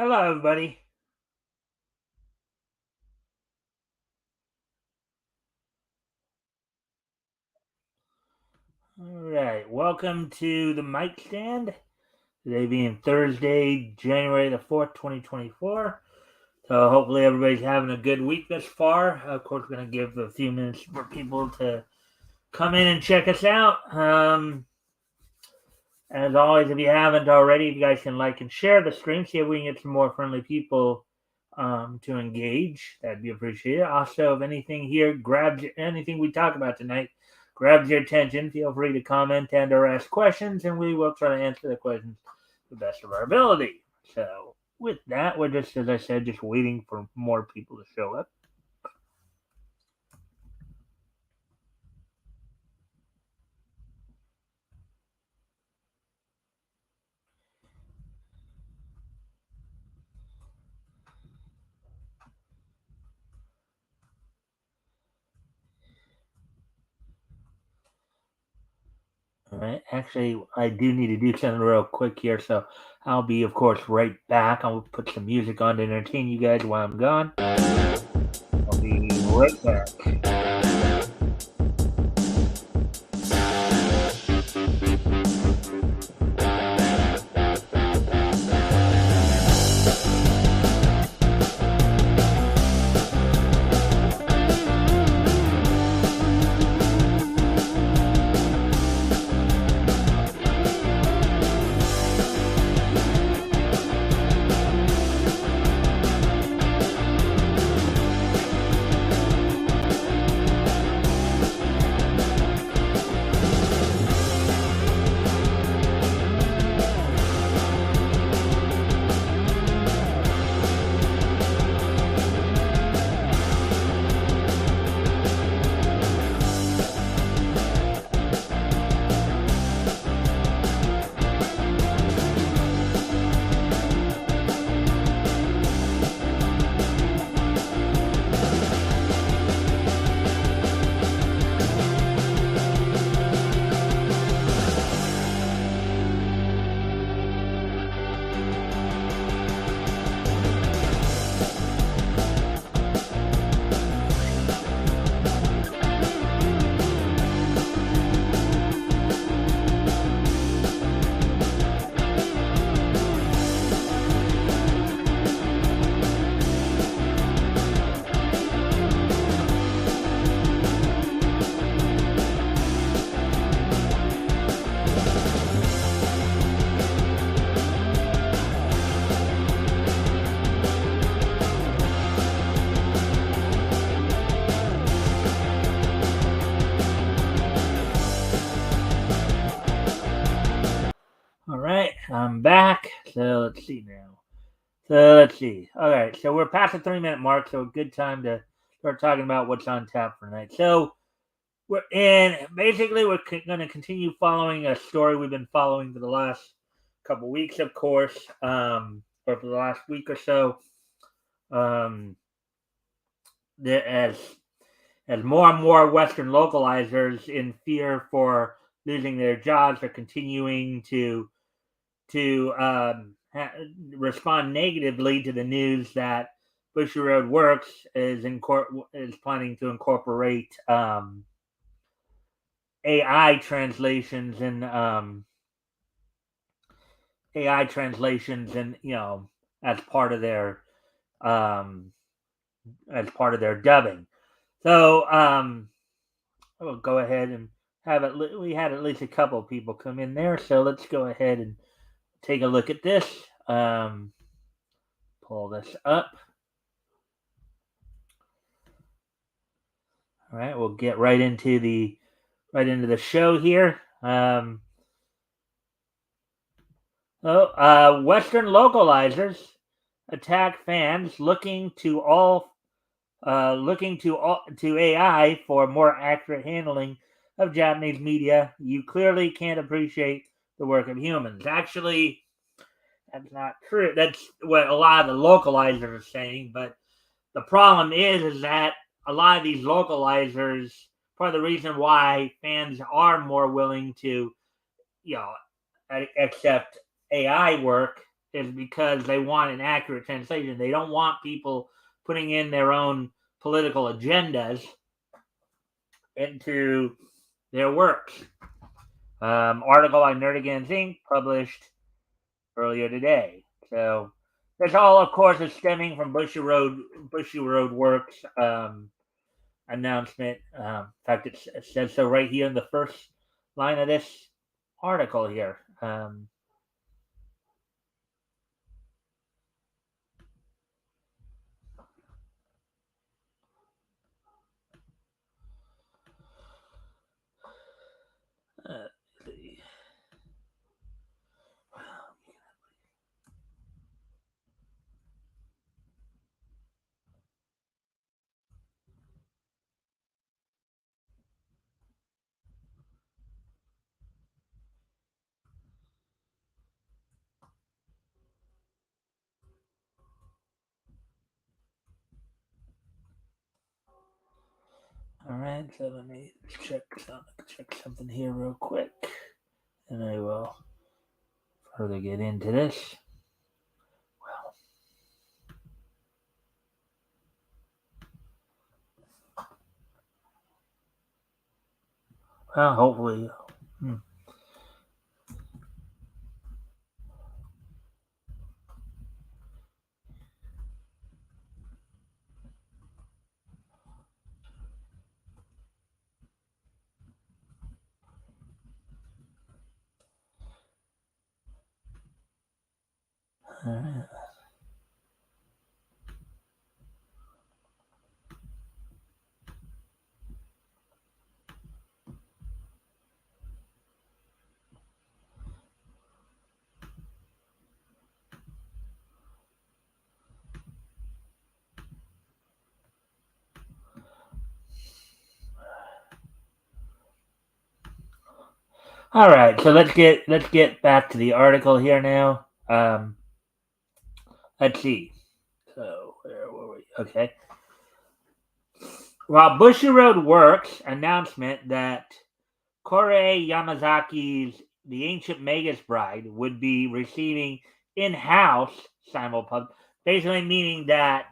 Hello, everybody. All right, welcome to the Mikestand. Today being Thursday, January the 4th, 2024. So hopefully everybody's having a good week thus far. Of course, we're going to give a few minutes for people to come in and check us out. As always, if you haven't already, you guys can like and share the stream. See if we can get some more friendly people to engage. That'd be appreciated. Also, if anything here grabs anything we talk about tonight grabs your attention, feel free to comment and or ask questions, and we will try to answer the questions to the best of our ability. So, with that, we're just, as I said, just waiting for more people to show up. All right. Actually, I do need to do something real quick here, so I'll be, of course, right back. I'll put some music on to entertain you guys while I'm gone. I'll be right back. All right, I'm back. So let's see now. So let's see. All right, so we're past the 3 minute mark, so a good time to start talking about what's on tap for tonight. So we're in basically we're going to continue following a story we've been following for the last couple weeks, of course, or for the last week or so. Um, as more and more Western localizers, in fear for losing their jobs, are continuing to respond negatively to the news that Bushy Road Works is planning to incorporate AI translations and AI translations and as part of their um, dubbing. So we'll go ahead and have it. We had at least a couple of people come in there, so let's go ahead and take a look at this. Pull this up. All right, we'll get right into the show here. Western localizers attack fans looking to AI for more accurate handling of Japanese media. You clearly can't appreciate the work of humans. Actually, that's not true. That's what a lot of the localizers are saying. But the problem is that a lot of these localizers, part of the reason why fans are more willing to, you know, accept AI work is because they want an accurate translation. They don't want people putting in their own political agendas into their works. Article on Nerdigans Inc. published earlier today. So that's all, of course, is stemming from Bushy Road Works announcement. In fact, it says so right here in the first line of this article here. Uh, all right, so let me check something here real quick, and I will further get into this. Well, hopefully. All right. All right, so let's get back to the article here now. Let's see. So where were we? Okay. While Bushy Road Works announcement that Korei Yamazaki's The Ancient Magus Bride would be receiving in-house simulpub, basically meaning that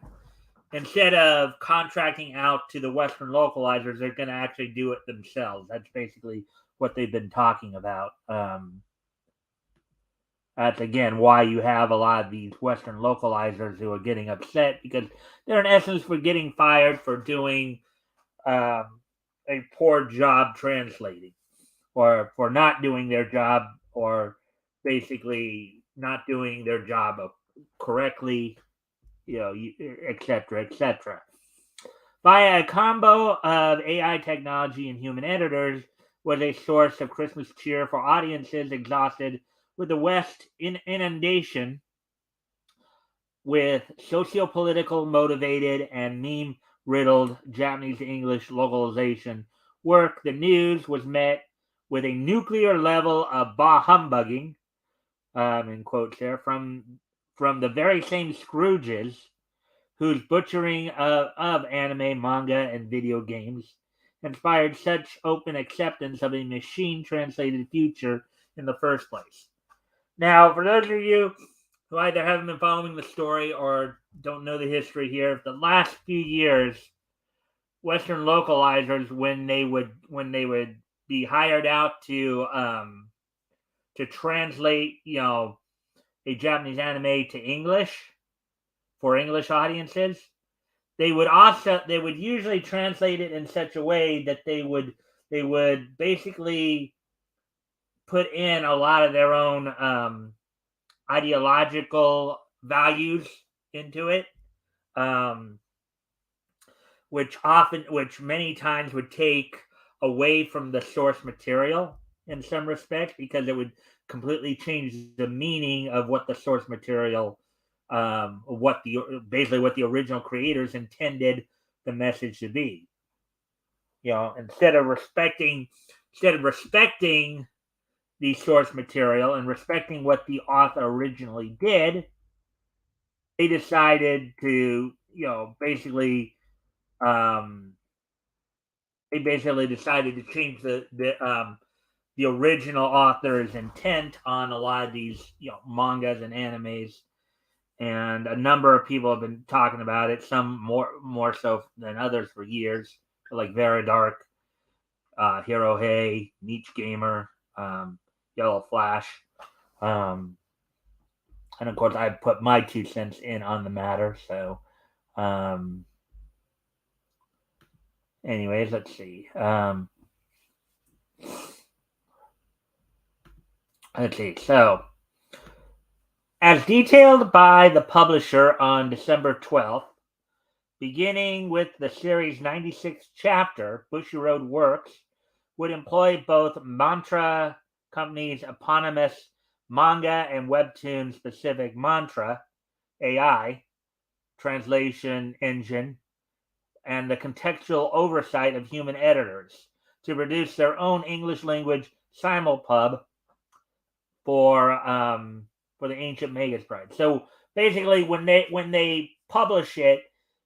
instead of contracting out to the Western localizers, they're going to actually do it themselves. That's basically what they've been talking about. That's again why you have a lot of these Western localizers who are getting upset because they're in essence for getting fired for doing a poor job translating or for not doing their job or basically not doing their job correctly, et cetera, et cetera. Via a combo of AI technology and human editors was a source of Christmas cheer for audiences exhausted with the West inundation with socio-political motivated and meme riddled Japanese English localization work. The news was met with a nuclear level of bah humbugging, in quotes there, from the very same Scrooges whose butchering of anime, manga, and video games inspired such open acceptance of a machine translated future in the first place. Now, for those of you who either haven't been following the story or don't know the history here, the last few years, Western localizers, when they would be hired out to translate, a Japanese anime to English for English audiences, they would usually translate it in such a way that they would basically put in a lot of their own ideological values into it, um, which many times would take away from the source material in some respects because it would completely change the meaning of what the source material, what the original creators intended the message to be. Instead of respecting the source material and respecting what the author originally did, they decided to, um, they basically decided to change the original author's intent on a lot of these, mangas and animes. And a number of people have been talking about it. Some more so than others for years, like Veridark, Hero Hey, Niche Gamer, Yellow Flash, and of course I put my 2 cents in on the matter. So, anyways, let's see. Let's see. So, as detailed by the publisher on December 12th, beginning with the series' 96th chapter, Bushiroad Works would employ both Mantra Company's eponymous manga and webtoon specific Mantra AI translation engine and the contextual oversight of human editors to produce their own English language simulpub for the Ancient Magus Bride. So basically, when they publish it,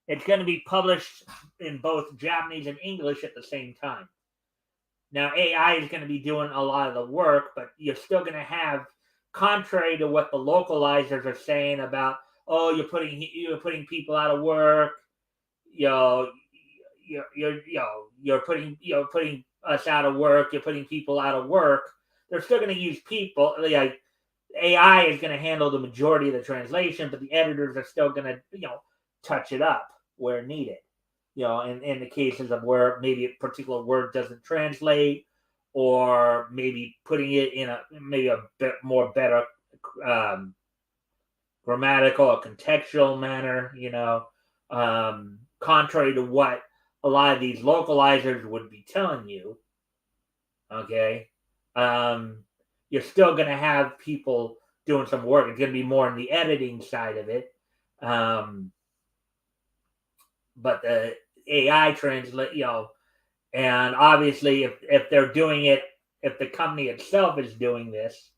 it's going to be published in both Japanese and English at the same time. Now, AI is going to be doing a lot of the work, but you're still going to have, contrary to what the localizers are saying about, oh, you're putting people out of work, you're putting us out of work, you're putting people out of work. They're still going to use people. Like AI is going to handle the majority of the translation, but the editors are still going to touch it up where needed. In the cases of where maybe a particular word doesn't translate, or maybe putting it in a bit more better grammatical or contextual manner, contrary to what a lot of these localizers would be telling you. Okay. You're still going to have people doing some work. It's going to be more on the editing side of it. But the AI translate, and obviously if they're doing it, if the company itself is doing this,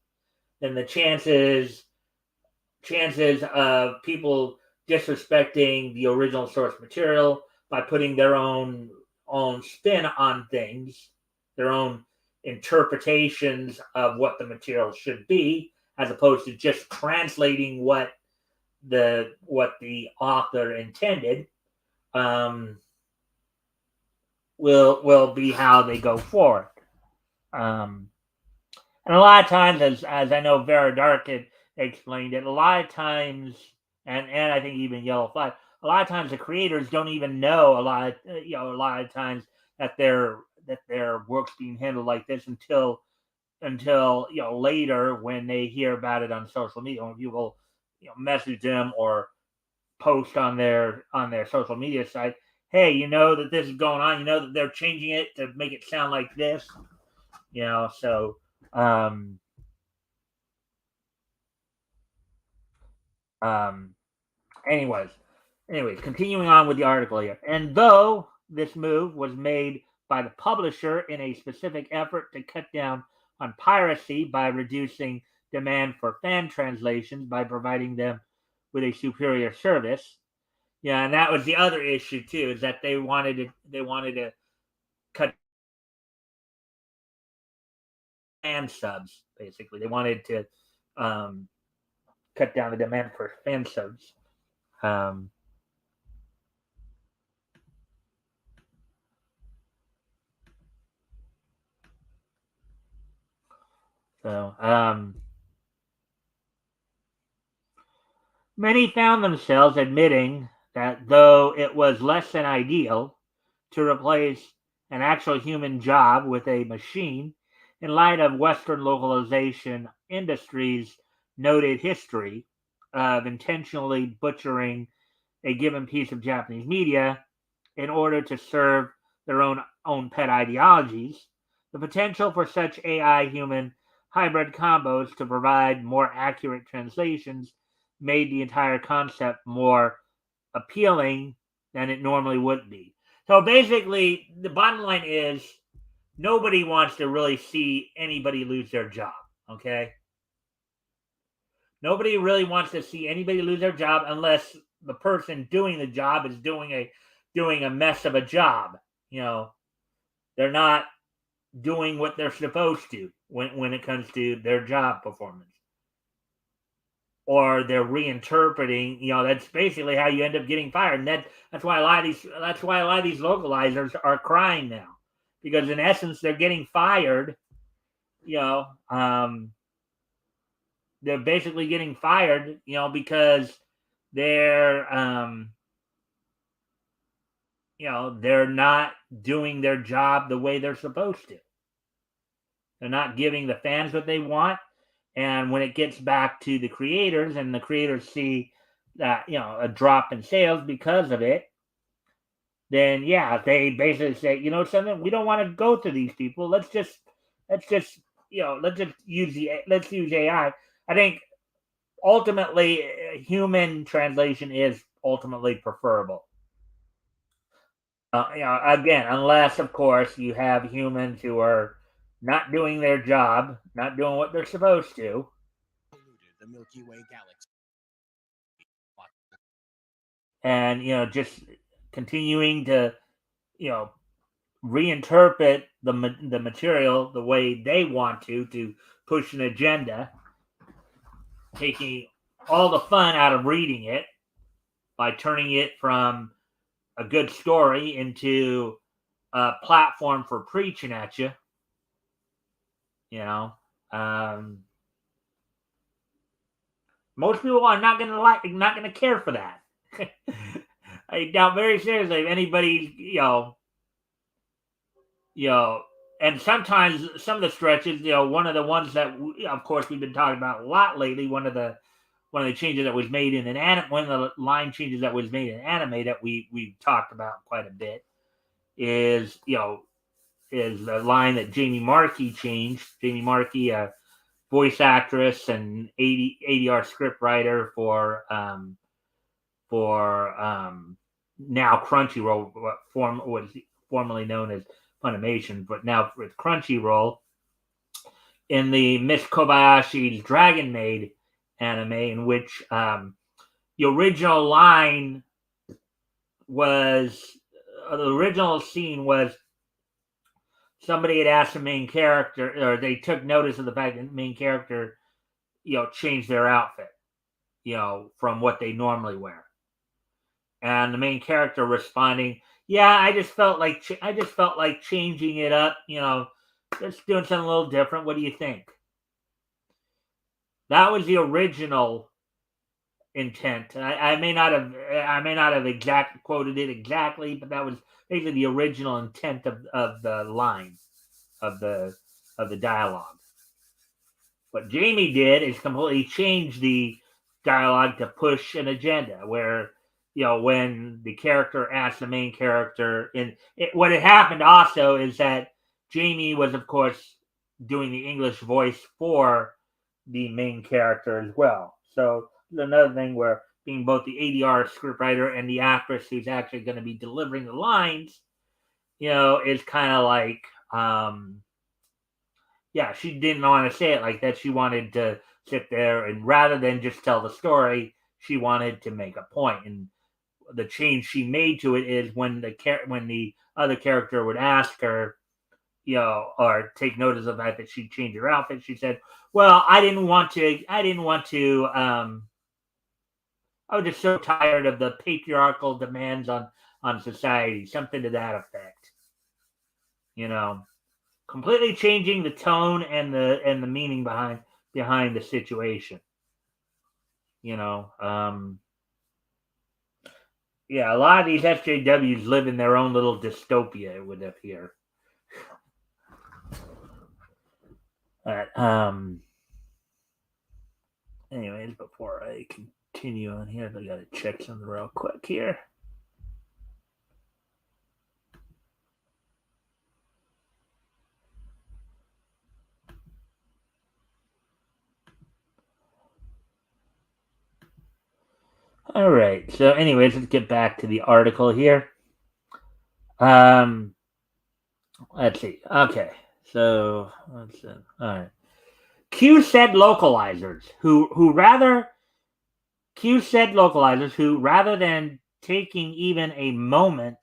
then the chances of people disrespecting the original source material by putting their own spin on things, their own interpretations of what the material should be, as opposed to just translating what the author intended, will be how they go forward. And a lot of times, as I know Vera Dark had explained it, a lot of times, and I think even Yellow Flag, a lot of times the creators don't even know a lot of times that their work's being handled like this until later when they hear about it on social media, when people message them or post on their social media site, hey, that this is going on, that they're changing it to make it sound like this, so anyways, continuing on with the article here. And though this move was made by the publisher in a specific effort to cut down on piracy by reducing demand for fan translations by providing them with a superior service. Yeah, and that was the other issue too, is that they wanted to cut fan subs. Basically, they wanted to cut down the demand for fan subs. Many found themselves admitting that though it was less than ideal to replace an actual human job with a machine, in light of Western localization industry's noted history of intentionally butchering a given piece of Japanese media in order to serve their own pet ideologies, the potential for such AI human hybrid combos to provide more accurate translations made the entire concept more appealing than it normally would be. So basically, the bottom line is nobody wants to really see anybody lose their job. Okay? Nobody really wants to see anybody lose their job unless the person doing the job is doing a mess of a job. They're not doing what they're supposed to when it comes to their job performance. Or they're reinterpreting, that's basically how you end up getting fired. And that's why a lot of these localizers are crying now. Because in essence they're getting fired, they're basically getting fired, because they're they're not doing their job the way they're supposed to. They're not giving the fans what they want. And when it gets back to the creators and the creators see that, a drop in sales because of it, then they basically say, something, we don't want to go to these people. Let's just use AI. I think ultimately human translation is ultimately preferable. Again, unless of course you have humans who are not doing their job, not doing what they're supposed to. The Milky Way galaxy. And just continuing to reinterpret the material the way they want to push an agenda, taking all the fun out of reading it by turning it from a good story into a platform for preaching at you. Most people are not going to care for that. I doubt very seriously if anybody, and sometimes some of the stretches, one of the ones that, of course, we've been talking about a lot lately, one of the changes that was made in an anime, one of the line changes that was made in anime that we've talked about quite a bit is the line that Jamie Marchi changed. Jamie Marchi, a voice actress and ADR script writer for now Crunchyroll, what was formerly known as Funimation, but now with Crunchyroll, in the Miss Kobayashi's Dragon Maid anime, in which the original line was the original scene was somebody had asked the main character, or they took notice of the fact that the main character, changed their outfit, from what they normally wear, and the main character responding, I just felt like changing it up, just doing something a little different. What do you think? That was the original intent. I may not have quoted it exactly, but that was basically the original intent of the line of the dialogue. What Jamie did is completely change the dialogue to push an agenda, where when the character asked the main character, what had happened also is that Jamie was, of course, doing the English voice for the main character as well. So another thing where being both the ADR scriptwriter and the actress who's actually going to be delivering the lines, is kind of like, she didn't want to say it like that. She wanted to sit there and rather than just tell the story, she wanted to make a point. And the change she made to it is when the other character would ask her, or take notice of the fact that she changed her outfit, she said, well, I was just so tired of the patriarchal demands on society, something to that effect. Completely changing the tone and the meaning behind the situation. A lot of these SJWs live in their own little dystopia, it would appear. But anyways, before I continue on here, I gotta check something real quick here. All right. So, anyways, let's get back to the article here. Let's see. Okay. So, let's see. All right. Q said localizers who rather than taking even a moment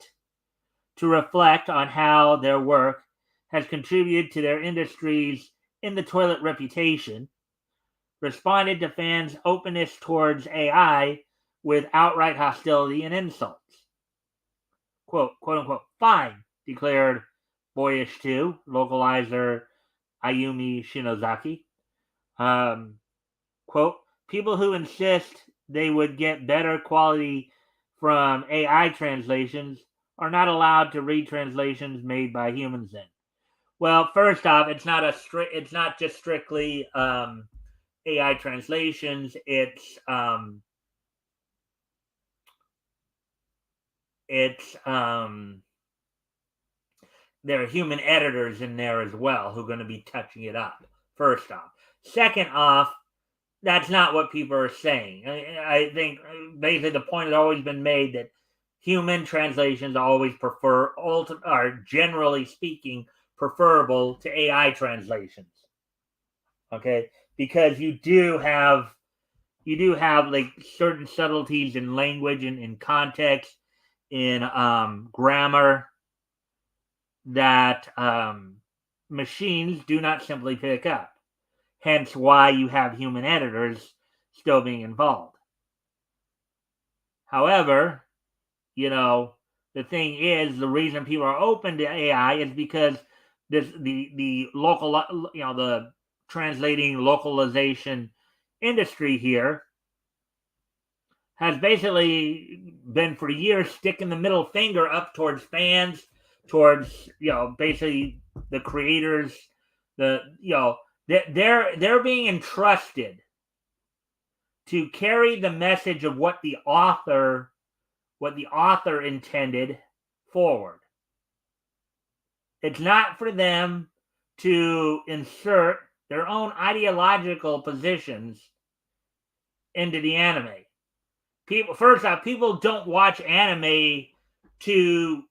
to reflect on how their work has contributed to their industry's in the toilet reputation, responded to fans' openness towards AI with outright hostility and insults. Quote unquote, fine, declared Boyish 2 localizer Ayumi Shinozaki. Quote, people who insist they would get better quality from AI translations are not allowed to read translations made by humans then. Well, first off, it's not just strictly AI translations. There are human editors in there as well who are going to be touching it up. First off, second off, that's not what people are saying. I think basically the point has always been made that human translations always are generally speaking preferable to AI translations. Okay, because you do have like certain subtleties in language and in context, in grammar that machines do not simply pick up. Hence why you have human editors still being involved. However, the thing is, the reason people are open to AI is because the local, the translating localization industry here has basically been for years sticking the middle finger up towards fans, towards basically the creators, they're being entrusted to carry the message of what the author intended forward. It's not for them to insert their own ideological positions into the anime. People don't watch anime to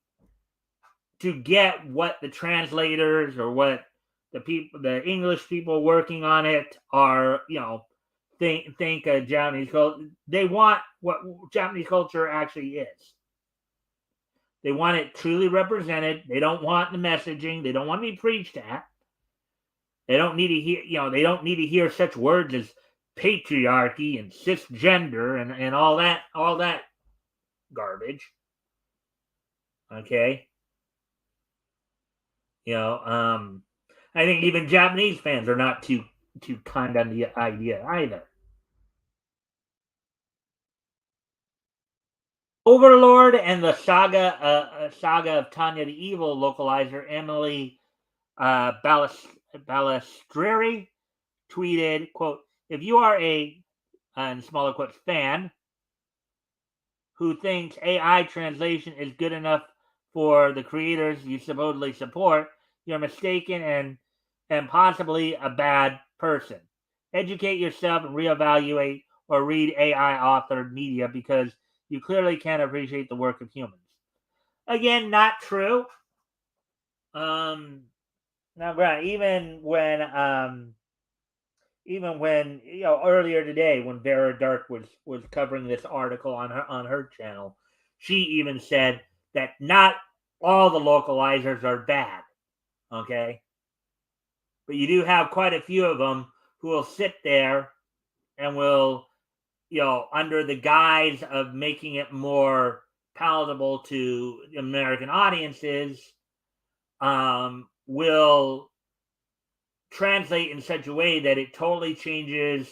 get what the translators or what the English people working on it are, think of Japanese culture. They want what Japanese culture actually is. They want it truly represented. They don't want the messaging. They don't want to be preached at. They don't need to hear, they don't need to hear such words as patriarchy and cisgender and all that garbage. Okay. I think even Japanese fans are not too kind on the idea either. Overlord and the saga of Tanya the Evil localizer Emily Balestrieri tweeted, quote, if you are a, in smaller quotes, fan who thinks AI translation is good enough for the creators you supposedly support, you're mistaken and possibly a bad person. Educate yourself and reevaluate or read AI authored media because you clearly can't appreciate the work of humans. Again, not true. Now, granted, even when earlier today when Vera Dark was covering this article on her channel, she even said that not all the localizers are bad. Okay, but you do have quite a few of them who will sit there and will, under the guise of making it more palatable to American audiences, will translate in such a way that it totally changes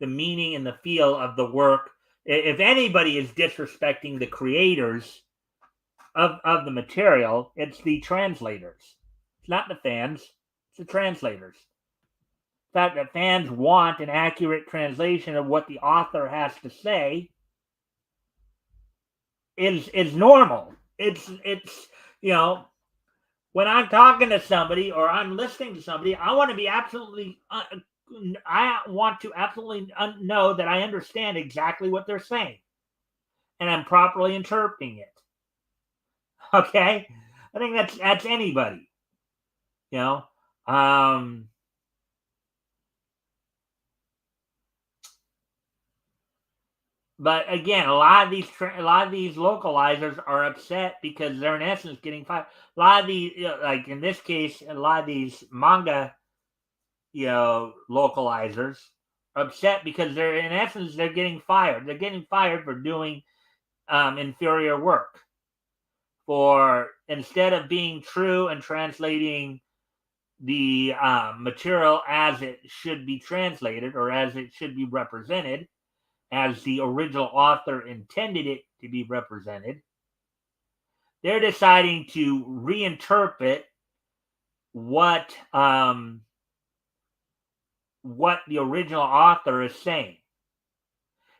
the meaning and the feel of the work. If anybody is disrespecting the creators of the material, it's the translators. It's not the fans, it's the translators. The fact that fans want an accurate translation of what the author has to say is normal. It's when I'm talking to somebody or I'm listening to somebody, I want to absolutely know that I understand exactly what they're saying and I'm properly interpreting it. Okay, I think that's anybody. But again, a lot of these localizers are upset because they're in essence getting fired. A lot of these, like in this case, a lot of these manga, localizers are upset because they're in essence they're getting fired. They're getting fired for doing inferior work. For instead of being true and translating the material as it should be translated or as it should be represented, as the original author intended it to be represented, they're deciding to reinterpret what the original author is saying.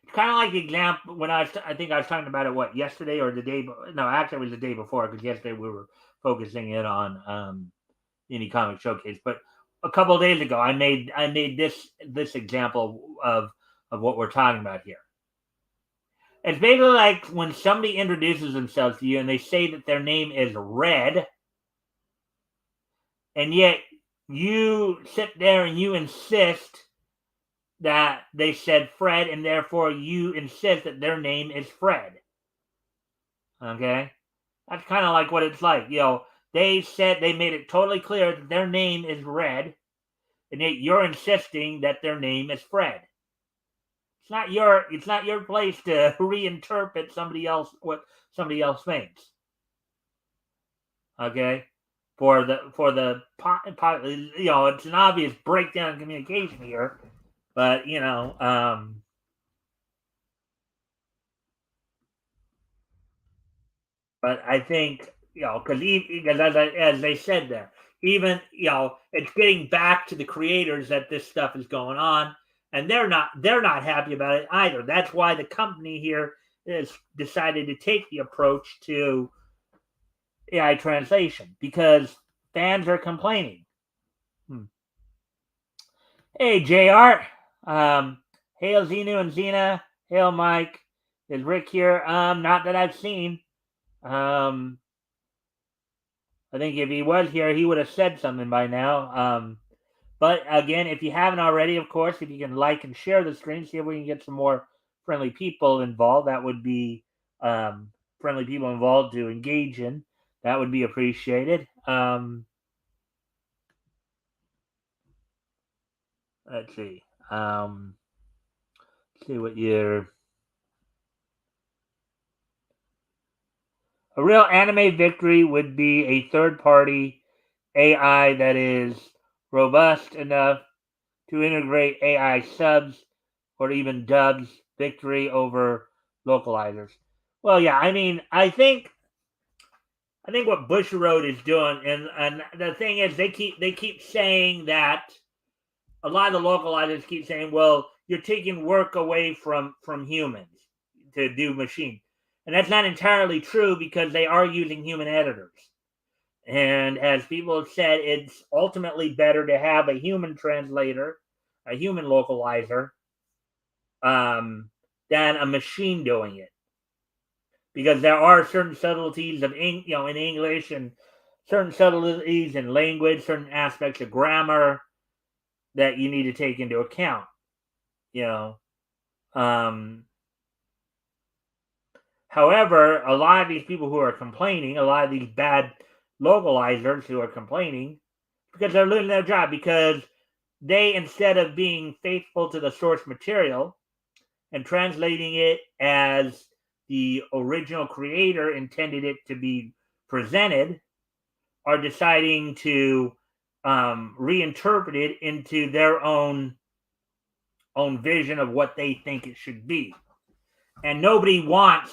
It's kind of like the example when I think I was talking about it yesterday or the day. No, actually it was the day before because yesterday we were focusing in on Indie Comic Showcase. But a couple of days ago, I made this example of what we're talking about here. It's basically like when somebody introduces themselves to you and they say that their name is Red, and yet you sit there and you insist that they said Fred, and therefore you insist that their name is Fred. Okay? That's kind of like what it's like. They said they made it totally clear that their name is Red, and yet you're insisting that their name is Fred. It's not your place to reinterpret what somebody else thinks. Okay? For the it's an obvious breakdown in communication here, but but I think because as they said there, even it's getting back to the creators that this stuff is going on, and they're not happy about it either. That's why the company here has decided to take the approach to AI translation because fans are complaining. Hey, JR. Hail Xenu and Xena. Hail Mike. Is Rick here? Not that I've seen. I think if he was here, he would have said something by now. But again, if you haven't already, of course, if you can like and share the stream, see if we can get some more friendly people involved. That would be friendly people involved to engage in. That would be appreciated. Let's see. See what your a real anime victory would be a third party AI that is robust enough to integrate AI subs or even dubs. Victory over localizers. Well, yeah, I mean, I think what Bushiroad is doing, and the thing is, they keep saying that a lot of the localizers keep saying, well, you're taking work away from humans to do machine. And that's not entirely true because they are using human editors. And as people have said, it's ultimately better to have a human translator, a human localizer, than a machine doing it. Because there are certain subtleties of in English and certain subtleties in language, certain aspects of grammar that you need to take into account. However, a lot of these people who are complaining, a lot of these bad localizers who are complaining, because they're losing their job because they, instead of being faithful to the source material and translating it as the original creator intended it to be presented, are deciding to reinterpret it into their own vision of what they think it should be. And nobody wants,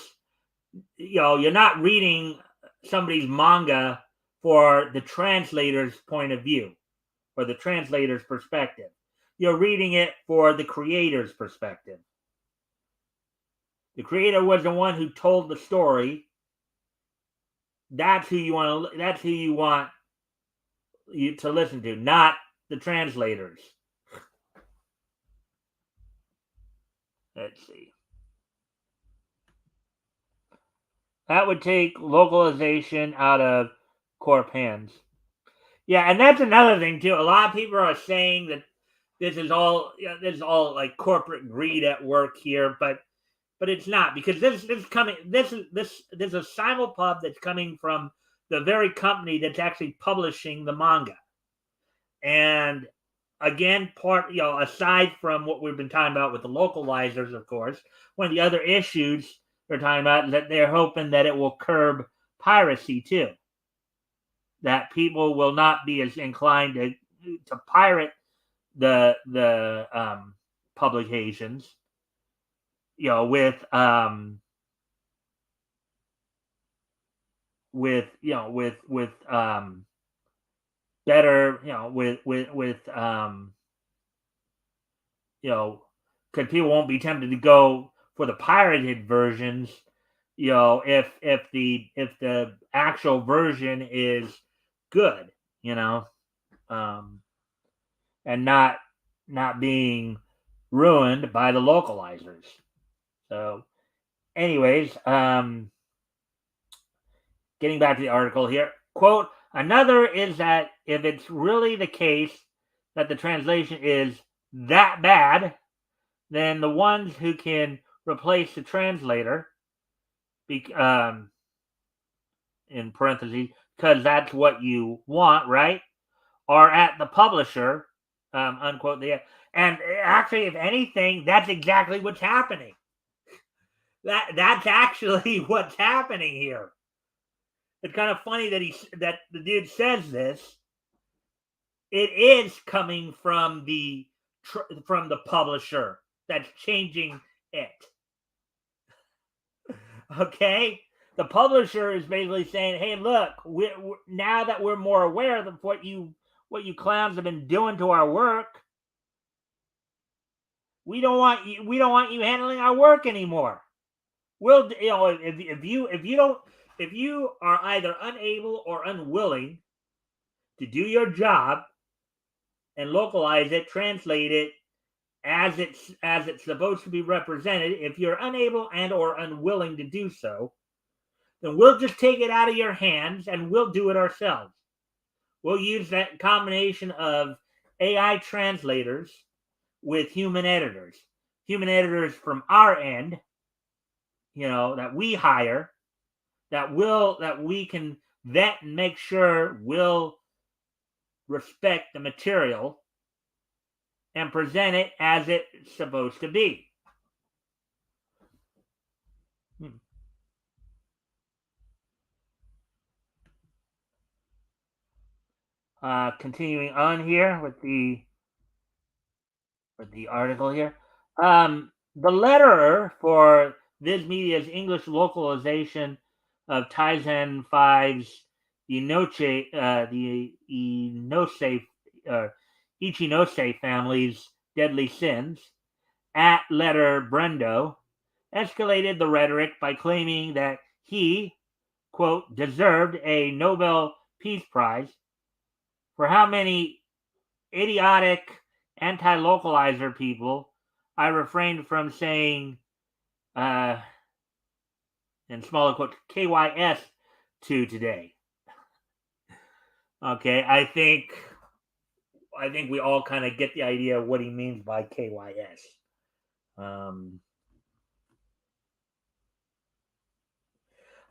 you're not reading somebody's manga for the translator's point of view or the translator's perspective. You're reading it for the creator's perspective. The creator was the one who told the story. That's who you want to listen to, not the translators. Let's see. That would take localization out of corp hands. Yeah, and that's another thing too. A lot of people are saying that this is all like corporate greed at work here, but but it's not, because this is coming. This is a simulpub that's coming from the very company that's actually publishing the manga. And again, aside from what we've been talking about with the localizers, of course, one of the other issues they're talking about is that they're hoping that it will curb piracy too. That people will not be as inclined to pirate the publications, with better, because people won't be tempted to go for the pirated versions, if the actual version is good, um, and not being ruined by the localizers. So, anyways, getting back to the article here, quote, another is that if it's really the case that the translation is that bad, then the ones who can replace the translator, in parentheses, because that's what you want, right? Are at the publisher, unquote. And actually, if anything, that's exactly what's happening. That's actually what's happening here. It's kind of funny that the dude says this. It is coming from the publisher that's changing it. Okay, the publisher is basically saying, "Hey, look, now that we're more aware of what you clowns have been doing to our work, we don't want you handling our work anymore. We'll, if you are either unable or unwilling to do your job and localize it, translate it as it's supposed to be represented, if you're unable and or unwilling to do so, then we'll just take it out of your hands and we'll do it ourselves. We'll use that combination of AI translators with human editors from our end, that we hire, that we can vet and make sure will respect the material and present it as it's supposed to be." Continuing on here with the article here. The letterer for Viz Media's English localization of Tizen 5's the Ichinose family's Deadly Sins, at letter Brendo, escalated the rhetoric by claiming that he, quote, deserved a Nobel Peace Prize for how many idiotic anti-localizer people I refrained from saying, in smaller quotes, KYS to today. Okay, I think we all kind of get the idea of what he means by KYS.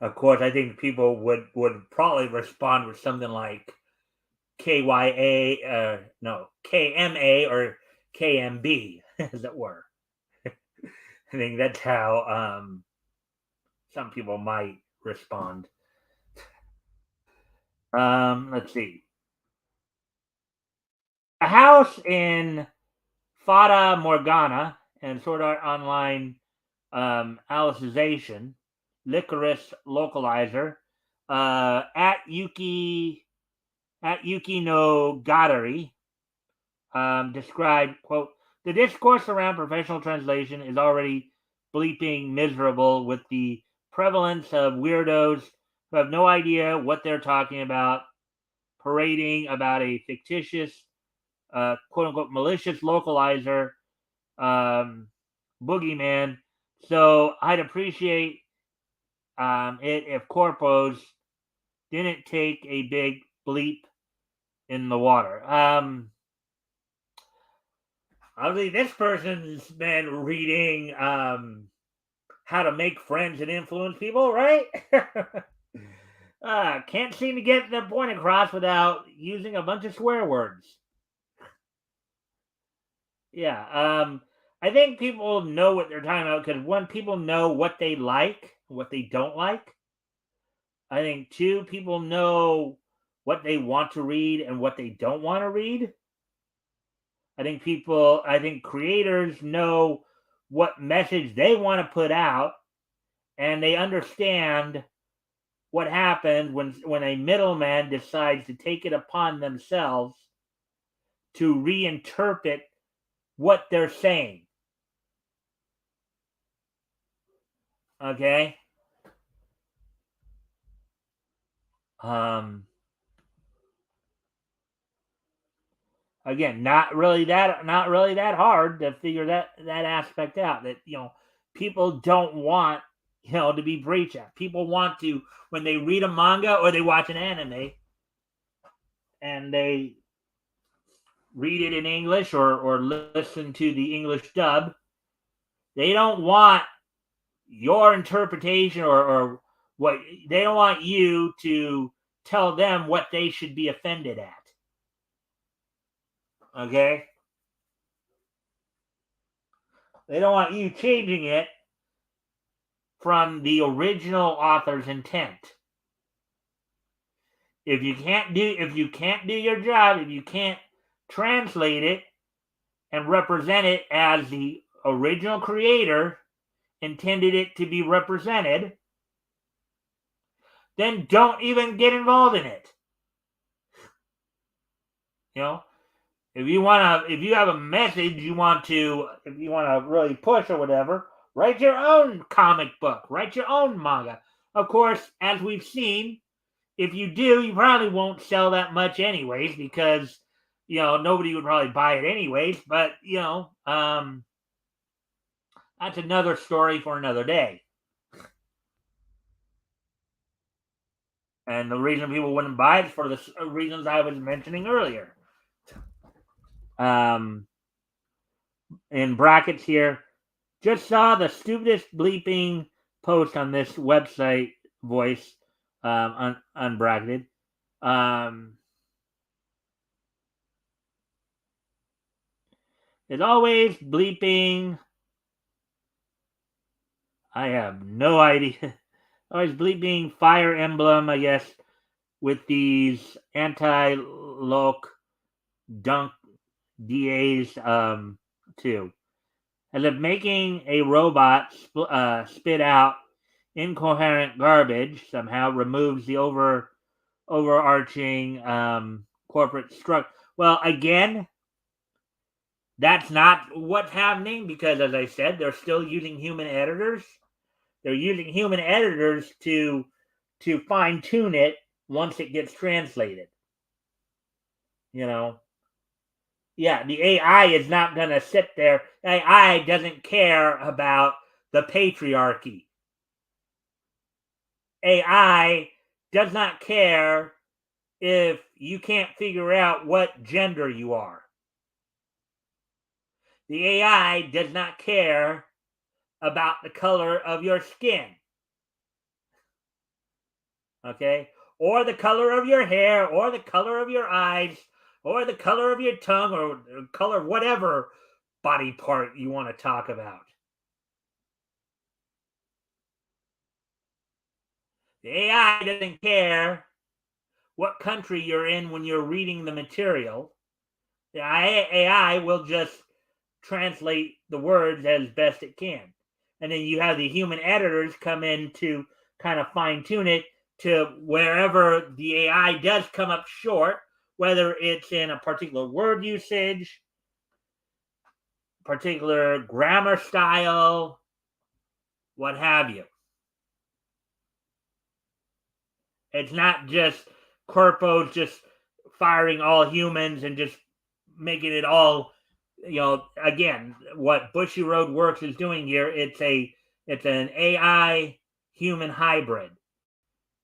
Of course, I think people would probably respond with something like KYA, no, KMA or KMB, as it were. I think that's how some people might respond. Let's see. A house in Fata Morgana and Sword Art Online Alicization, Licorice Localizer, at Yuki no Gadari, described, quote, the discourse around professional translation is already bleeping miserable with the prevalence of weirdos who have no idea what they're talking about, parading about a fictitious, quote unquote, malicious localizer, boogeyman. So I'd appreciate it if corpos didn't take a big bleep in the water. Obviously, this person's been reading how to make friends and influence people, right? Can't seem to get the point across without using a bunch of swear words. Yeah, I think people know what they're talking about because one, people know what they like, what they don't like. I think two, people know what they want to read and what they don't want to read. I think creators know what message they want to put out, and they understand what happens when a middleman decides to take it upon themselves to reinterpret what they're saying. Okay. Um, Again, not really that hard to figure that aspect out. That people don't want to be breached at. People want to, when they read a manga or they watch an anime and they read it in English or listen to the English dub, they don't want your interpretation or what they don't want you to tell them what they should be offended at. Okay? They don't want you changing it from the original author's intent. If you can't do your job, if you can't translate it and represent it as the original creator intended it to be represented, then don't even get involved in it. You know, if you have a message if you want to really push or whatever, write your own comic book, write your own manga. Of course, as we've seen, if you do, you probably won't sell that much anyways because nobody would probably buy it anyways. But that's another story for another day. And the reason people wouldn't buy it is for the reasons I was mentioning earlier. In brackets here, just saw the stupidest bleeping post on this website, voice, unbracketed. It's always bleeping. I have no idea. Always bleeping Fire Emblem, I guess, with these anti-lock dunk DAs too. As if making a robot spit out incoherent garbage somehow removes the overarching corporate structure. Well, again, that's not what's happening because, as I said, they're still using human editors. They're using human editors to fine tune it once it gets translated. Yeah, the AI is not going to sit there. AI doesn't care about the patriarchy. AI does not care if you can't figure out what gender you are. The AI does not care about the color of your skin. Okay? Or the color of your hair, or the color of your eyes, or the color of your tongue, or color of whatever body part you want to talk about. The AI doesn't care what country you're in when you're reading the material. The AI will just translate the words as best it can. And then you have the human editors come in to kind of fine tune it to wherever the AI does come up short, whether it's in a particular word usage, particular grammar style, what have you. It's not just corpos just firing all humans and just making it all, again, what Bushy-Road Works is doing here, it's an AI human hybrid.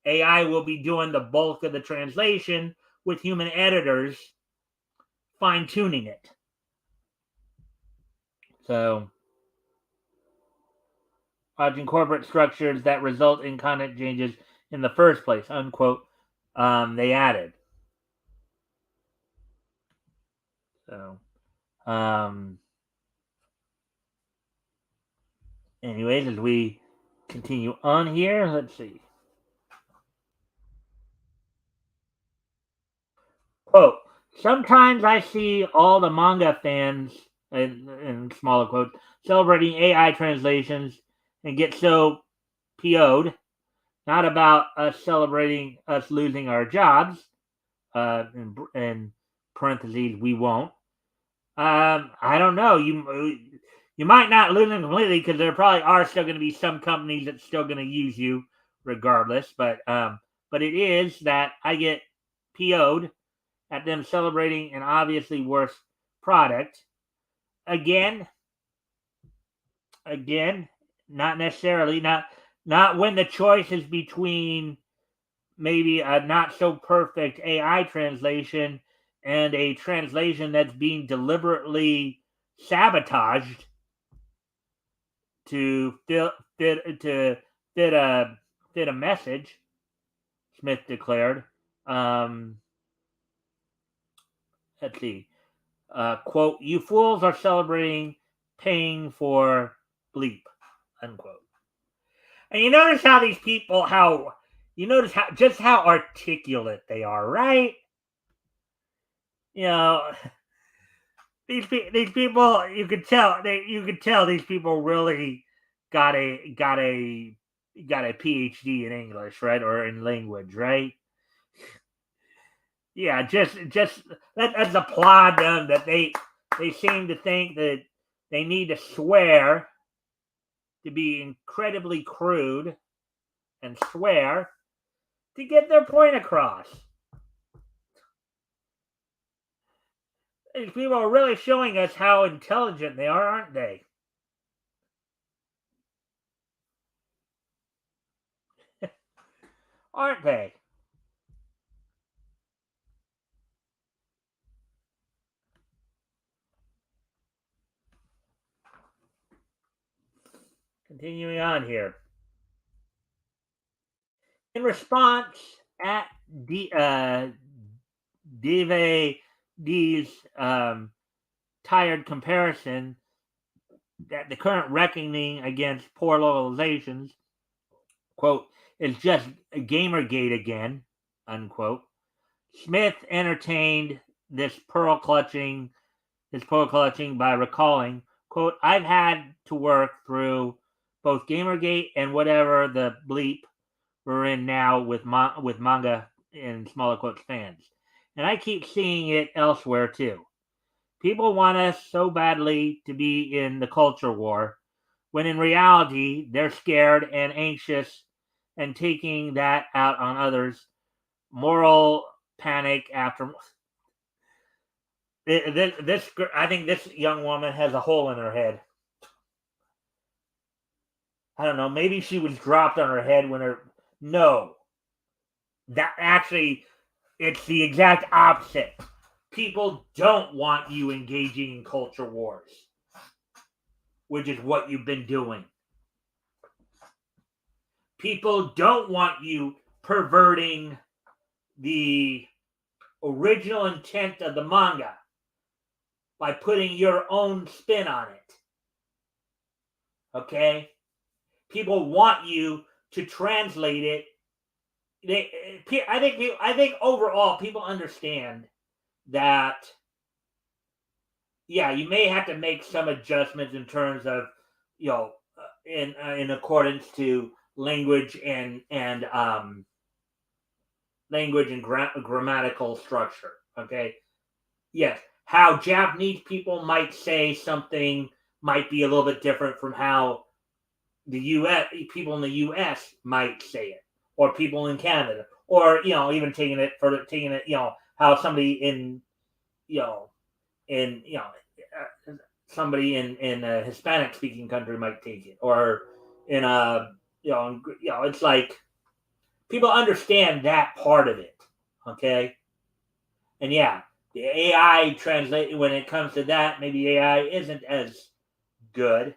AI will be doing the bulk of the translation with human editors fine tuning it. So, watching corporate structures that result in content changes in the first place, unquote. They added. So, anyways, as we continue on here, let's see. Quote, sometimes I see all the manga fans, in smaller quotes, celebrating AI translations and get so PO'd, not about us celebrating us losing our jobs, in parentheses, we won't. I don't know. You might not lose them completely because there probably are still going to be some companies that's still going to use you regardless. But it is that I get PO'd at them celebrating an obviously worse product. Again, not necessarily. Not when the choice is between maybe a not so perfect AI translation and a translation that's being deliberately sabotaged to fit a message. Smith declared. Um, let's see. Quote: "You fools are celebrating paying for bleep." Unquote. And you notice how these people, how articulate they are, right? You know, these people, you could tell these people really got a PhD in English, right, or in language, right? Yeah, just let's applaud them that they seem to think that they need to swear to be incredibly crude and swear to get their point across. These people are really showing us how intelligent they are, aren't they? Aren't they? Continuing on here. In response, at Dive D's tired comparison that the current reckoning against poor localizations, quote, is just Gamergate again, unquote. Smith entertained this pearl clutching by recalling, quote, I've had to work through both Gamergate and whatever the bleep we're in now with manga and smaller quotes fans. And I keep seeing it elsewhere too. People want us so badly to be in the culture war, when in reality they're scared and anxious and taking that out on others. Moral panic after this. I think this young woman has a hole in her head. I don't know. Maybe she was dropped on her head when her. No, that actually, it's the exact opposite. People don't want you engaging in culture wars, which is what you've been doing. People don't want you perverting the original intent of the manga by putting your own spin on it. Okay? People want you to translate it. I think overall people understand that, yeah, you may have to make some adjustments in terms of, in accordance to language and grammatical structure. Okay, yes, how Japanese people might say something might be a little bit different from how the U.S. people in the U.S. might say it, or people in Canada, or even taking it, how somebody in somebody in a Hispanic speaking country might take it, or in a it's like people understand that part of it, okay? And yeah, the AI translate when it comes to that, maybe AI isn't as good,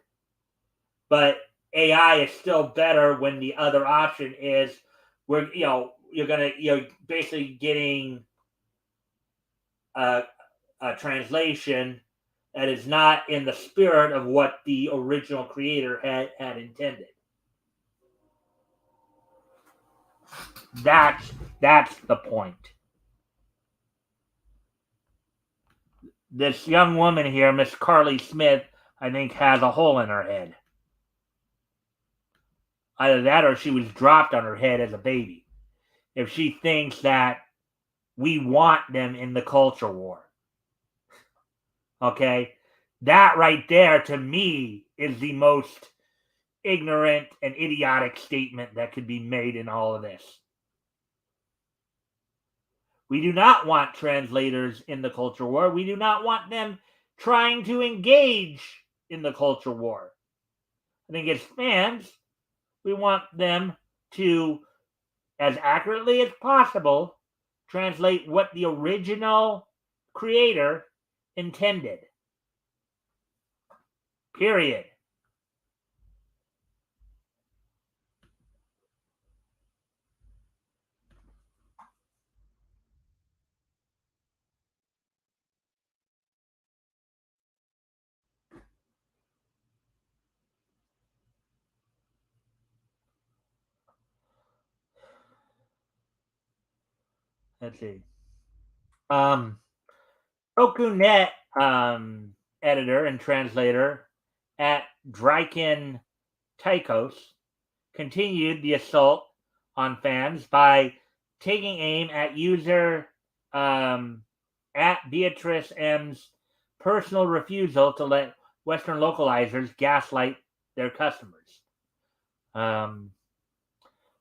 but AI is still better when the other option is you're basically getting a translation that is not in the spirit of what the original creator had intended. That's the point. This young woman here, Miss Carly Smith, I think has a hole in her head. Either that or she was dropped on her head as a baby. If she thinks that we want them in the culture war. Okay? That right there, to me, is the most ignorant and idiotic statement that could be made in all of this. We do not want translators in the culture war. We do not want them trying to engage in the culture war. I think as fans, we want them to, as accurately as possible, translate what the original creator intended. Period. Let's see. RokuNet editor and translator at Dryken Tychos continued the assault on fans by taking aim at user at Beatrice M's personal refusal to let Western localizers gaslight their customers.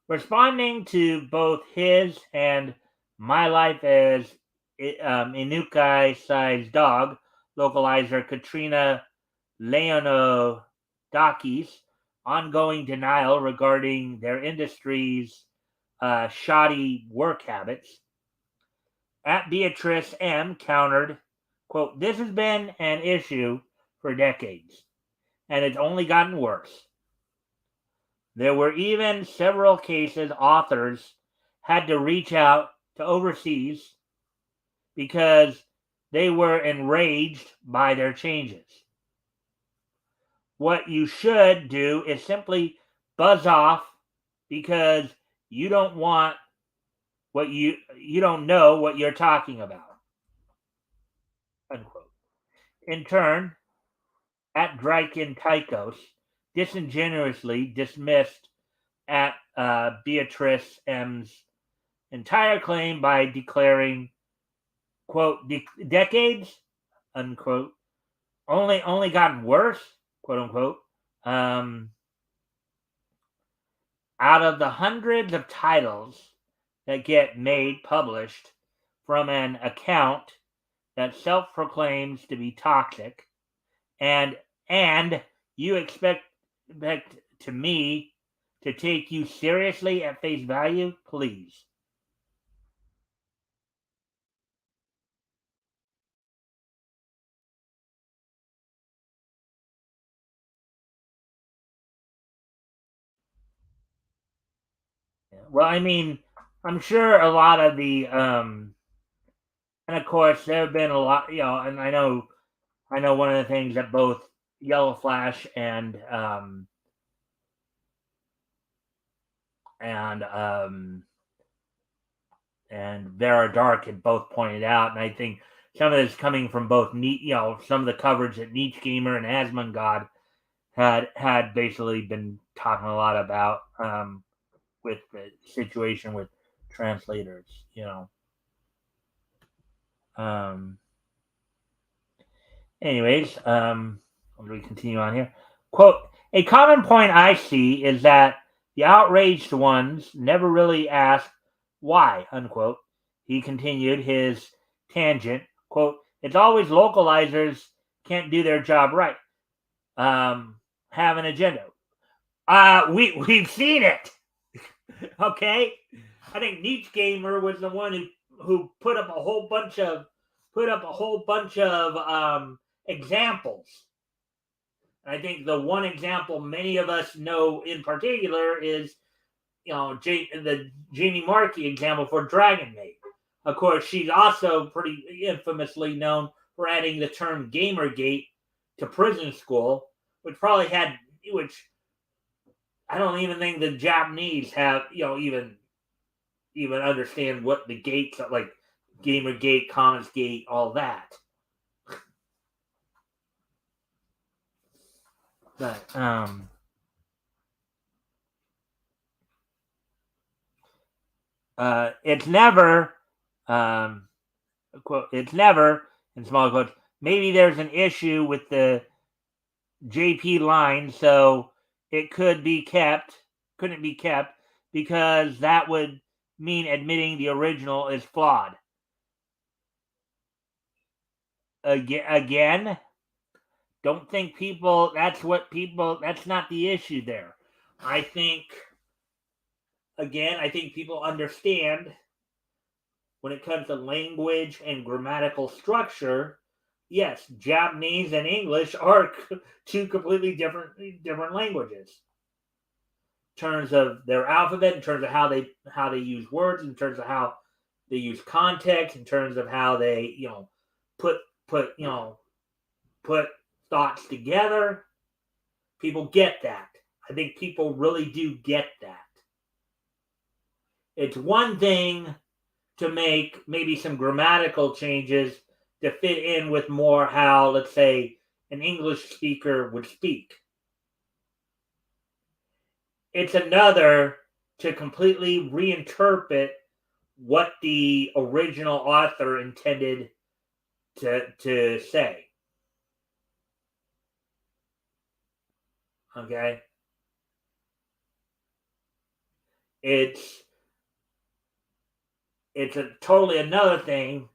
Responding to both his and My Life as Inukai-sized dog localizer Katrina Leonodaki's ongoing denial regarding their industry's shoddy work habits, at Beatrice M countered, quote, "This has been an issue for decades, and it's only gotten worse. There were even several cases authors had to reach out to overseas because they were enraged by their changes. What you should do is simply buzz off because you don't want what you don't know what you're talking about." Unquote. In turn, at Dryken Tychos disingenuously dismissed at Beatrice M's entire claim by declaring, quote, decades, unquote, only gotten worse, quote unquote. Out of the hundreds of titles that get made published from an account that self-proclaims to be toxic, and you expect to me to take you seriously at face value, please. Well, I mean, I'm sure a lot of the and of course there have been a lot, and I know one of the things that both Yellow Flash and and Vera Dark had both pointed out, and I think some of this coming from both some of the coverage that Niche Gamer and Asmongodd had basically been talking a lot about with the situation with translators, Anyways, let me continue on here. Quote, "A common point I see is that the outraged ones never really ask why," unquote. He continued his tangent. Quote, "It's always localizers can't do their job right. Have an agenda." We've seen it. Okay? I think Niche Gamer was the one who put up a whole bunch of examples I think the one example many of us know in particular is, the Jeannie Markey example for Dragon Maid. Of course, she's also pretty infamously known for adding the term Gamergate to Prison School, which I don't even think the Japanese have, even understand what the gates are, like Gamergate, Commons Gate, all that. But it's never, quote, it's never, in small quotes, maybe there's an issue with the JP line, so it couldn't be kept because that would mean admitting the original is flawed. Again, don't think that's not the issue there. I think people understand when it comes to language and grammatical structure. Yes, Japanese and English are two completely different languages. In terms of their alphabet, in terms of how they use words, in terms of how they use context, in terms of how they put thoughts together. People get that. I think people really do get that. It's one thing to make maybe some grammatical changes to fit in with more how, let's say, an English speaker would speak. It's another to completely reinterpret what the original author intended to say. Okay? It's a totally another thing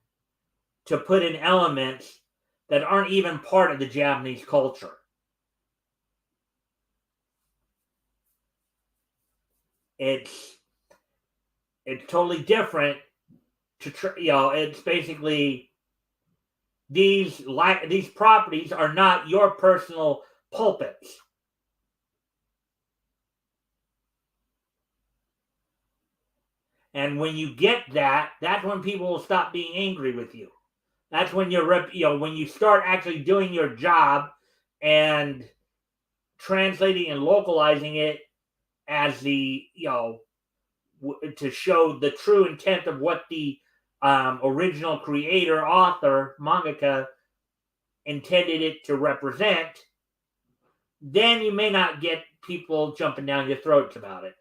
to put in elements that aren't even part of the Japanese culture. It's totally different it's basically these properties are not your personal pulpits. And when you get that, that's when people will stop being angry with you. That's when when you start actually doing your job and translating and localizing it as the to show the true intent of what the original creator, author, mangaka intended it to represent, then you may not get people jumping down your throats about it.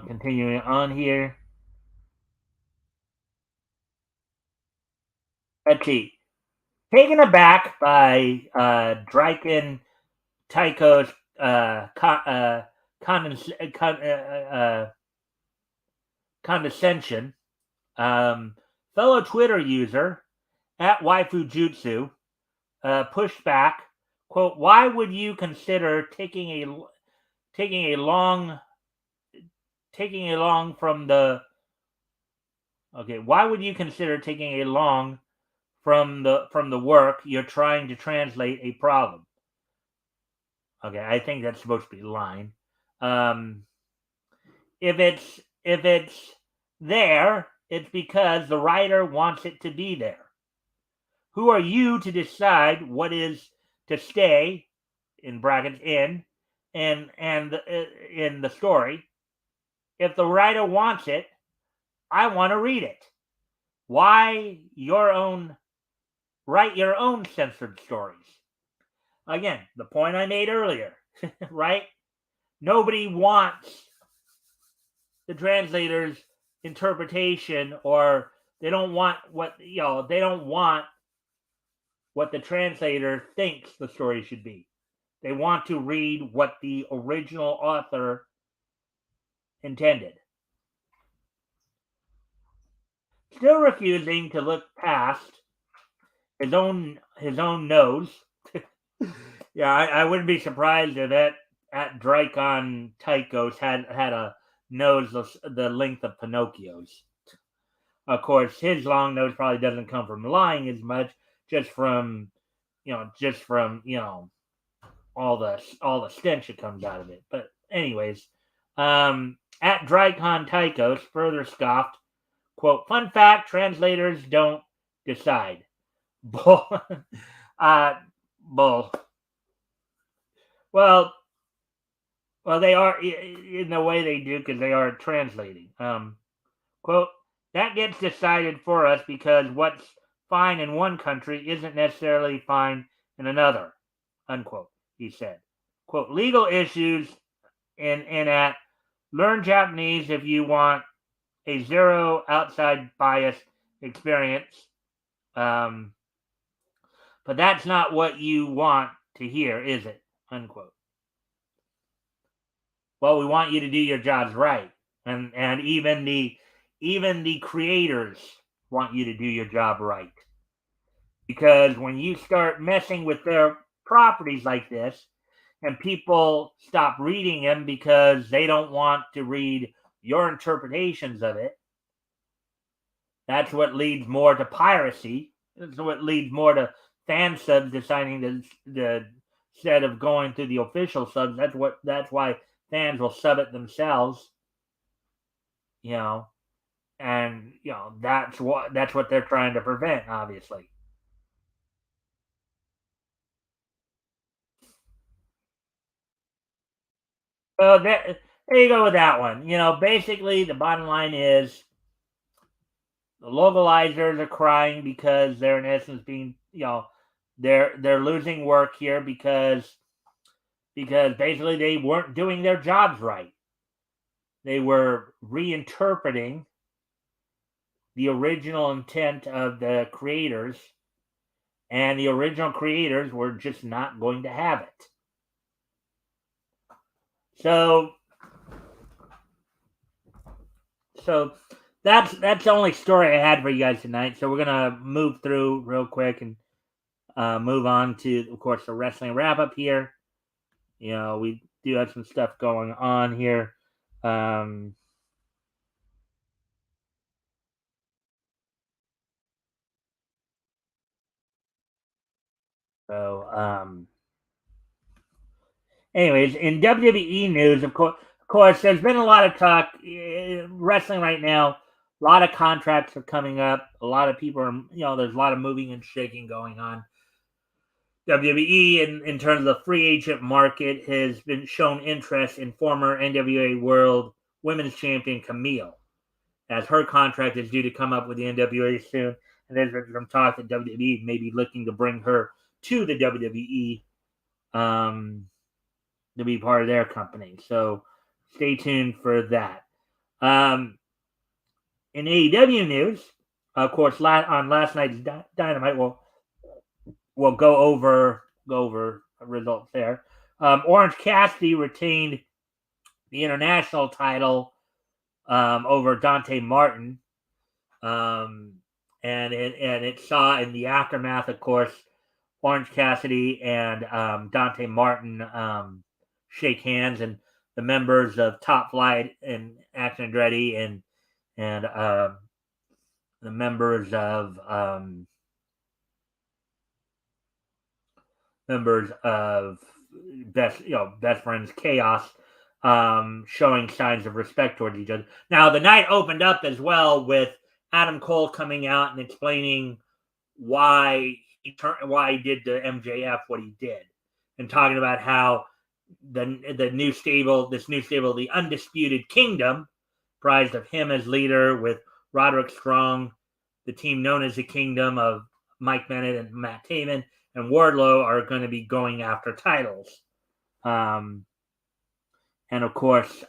Continuing on here. Let's see. Taken aback by Dryken Tycho's condescension, fellow Twitter user at Waifujutsu pushed back. Quote, why would you consider taking a long from the why would you consider taking a long from the work you're trying to translate a problem? Okay, I think that's supposed to be the line. If it's there, it's because the writer wants it to be there. Who are you to decide what is to stay in brackets in the story? If the writer wants it, I want to read it. Why write your own censored stories? Again, the point I made earlier, right? Nobody wants the translator's interpretation, or they don't want what the translator thinks the story should be. They want to read what the original author intended. Still refusing to look past his own nose. Yeah, I wouldn't be surprised if that at Dracon Tychos had a nose the length of Pinocchio's. Of course, his long nose probably doesn't come from lying as much, just from all the stench that comes out of it. But anyways, at Dracon Tychos further scoffed, quote, "Fun fact: translators don't decide." Bull. Bull. Well, they are in the way they do because they are translating. Quote, "That gets decided for us because what's fine in one country isn't necessarily fine in another," unquote, he said. Quote, "Legal issues in at learn Japanese if you want a zero outside bias experience. But that's not what you want to hear, is it?" Unquote. Well, we want you to do your jobs right, and even the creators want you to do your job right, because when you start messing with their properties like this, and people stop reading them because they don't want to read your interpretations of it, that's what leads more to piracy. That's what leads more to fan subs deciding to instead of going through the official subs. That's why fans will sub it themselves. You know, and that's what they're trying to prevent, obviously. So there you go with that one. Basically the bottom line is the localizers are crying because they're in essence being, they're losing work here because basically they weren't doing their jobs right. They were reinterpreting the original intent of the creators, and the original creators were just not going to have it. So that's the only story I had for you guys tonight. So we're gonna move through real quick and move on to, of course, the wrestling wrap up here. We do have some stuff going on here. Um, so, anyways, in WWE news, of course, there's been a lot of talk wrestling right now. A lot of contracts are coming up. A lot of people are, there's a lot of moving and shaking going on. WWE, in terms of the free agent market, has been shown interest in former NWA World Women's Champion Camille, as her contract is due to come up with the NWA soon. And there's been some talk that WWE may be looking to bring her to the WWE to be part of their company. So stay tuned for that. Um, in AEW news, of course, on last night's Dynamite, we'll go over results there. Orange Cassidy retained the international title over Dante Martin, and it saw in the aftermath, of course, Orange Cassidy and Dante Martin shake hands, and the members of Top Flight and Action Andretti and the members of best friends Chaos, showing signs of respect towards each other. Now the night opened up as well with Adam Cole coming out and explaining why he did to MJF what he did, and talking about how the new stable, the Undisputed Kingdom, comprised of him as leader with Roderick Strong, the team known as the Kingdom of Mike Bennett and Matt Taven, and Wardlow, are going to be going after titles. And of course,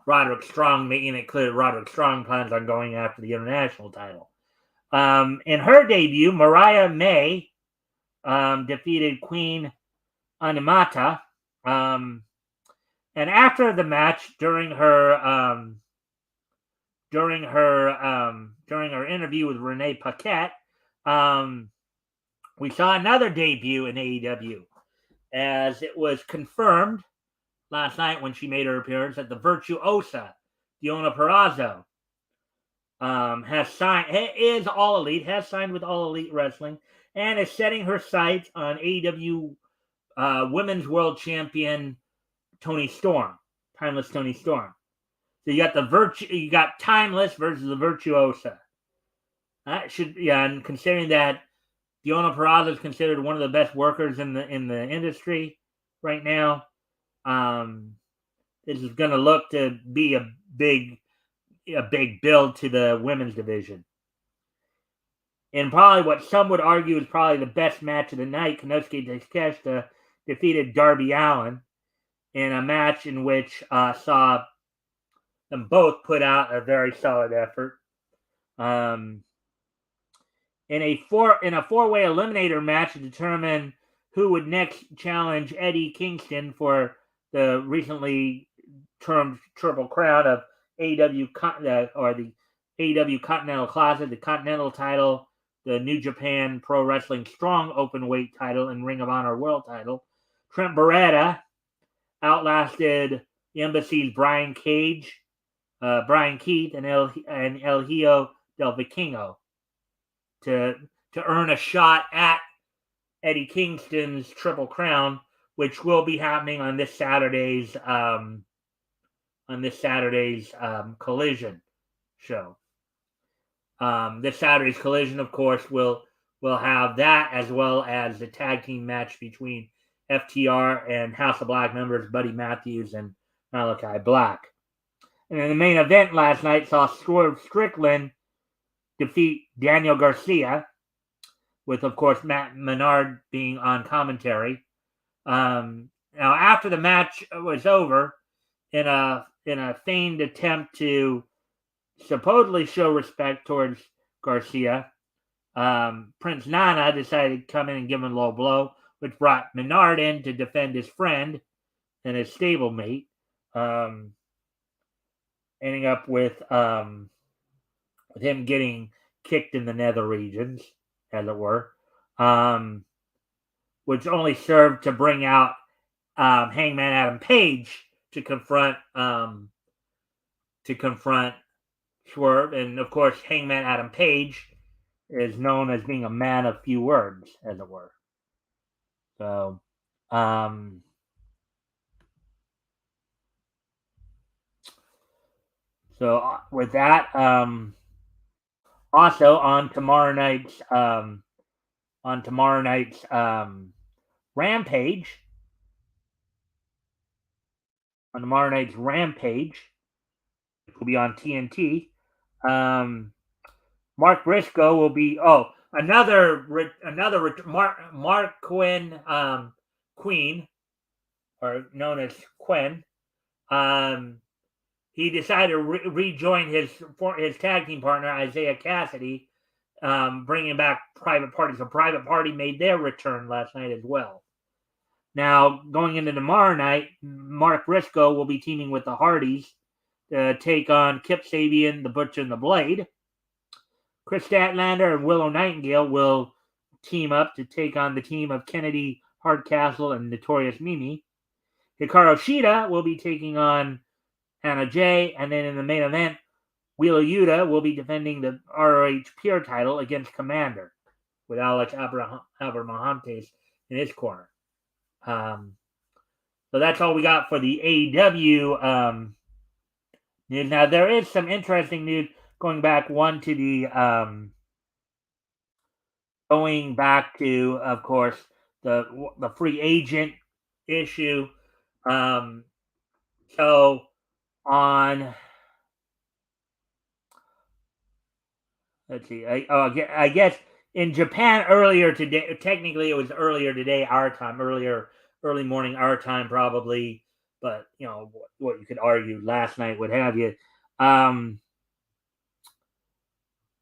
Roderick Strong, making it clear Roderick Strong plans on going after the international title. In her debut, Mariah May defeated Queen Animata. And after the match, during her interview with Renee Paquette, we saw another debut in AEW, as it was confirmed last night when she made her appearance that the Virtuosa, Deonna Purrazzo, has signed with All Elite Wrestling, and is setting her sights on AEW Women's World Champion Toni Storm, Timeless Toni Storm. So you got Timeless versus the Virtuosa. And considering that Deonna Purrazzo is considered one of the best workers in the industry right now, this is going to look to be a big build to the women's division. And probably what some would argue is probably the best match of the night, Konosuke Takeshita defeated Darby Allin in a match in which saw them both put out a very solid effort. In a four-way eliminator match to determine who would next challenge Eddie Kingston for the recently termed Triple Crown of AEW or the AEW Continental Classic, the Continental title, the New Japan Pro Wrestling Strong Openweight title, and Ring of Honor World title. Trent Beretta outlasted the Embassy's Brian Keith, and El Hijo del Vikingo to earn a shot at Eddie Kingston's Triple Crown, which will be happening on this Saturday's Collision show. This Saturday's Collision, of course, will have that, as well as the tag team match between FTR and House of Black members Buddy Matthews and Malachi Black. And in the main event last night saw Swerve Strickland defeat Daniel Garcia, with, of course, Matt Menard being on commentary. Now, after the match was over, in a feigned attempt to supposedly show respect towards Garcia, Prince Nana decided to come in and give him a low blow, which brought Menard in to defend his friend and his stablemate, ending up with him getting kicked in the nether regions, as it were, which only served to bring out Hangman Adam Page to confront Swerve. And of course, Hangman Adam Page is known as being a man of few words, as it were. So, with that, also on tomorrow night's Rampage. On tomorrow night's Rampage, which will be on TNT. Mark Briscoe will be Mark Quinn, Queen, or known as Quen. He decided to rejoin his tag team partner Isaiah Cassidy, bringing back Private Party. So Private Party made their return last night as well. Now, going into tomorrow night, Mark Briscoe will be teaming with the Hardys to take on Kip Sabian, the Butcher, and the Blade. Chris Statlander and Willow Nightingale will team up to take on the team of Kennedy, Hardcastle, and Notorious Mimi. Hikaru Shida will be taking on Anna Jay, and then in the main event, Wheeler Yuta will be defending the ROH Pure title against Commander, with Alex Abrahantes in his corner. So that's all we got for the AEW news. Now, there is some interesting news going back to, of course, the free agent issue. So on, let's see, I guess in Japan earlier today, technically it was earlier today, our time, early morning, our time probably, but you know what you could argue last night, what have you.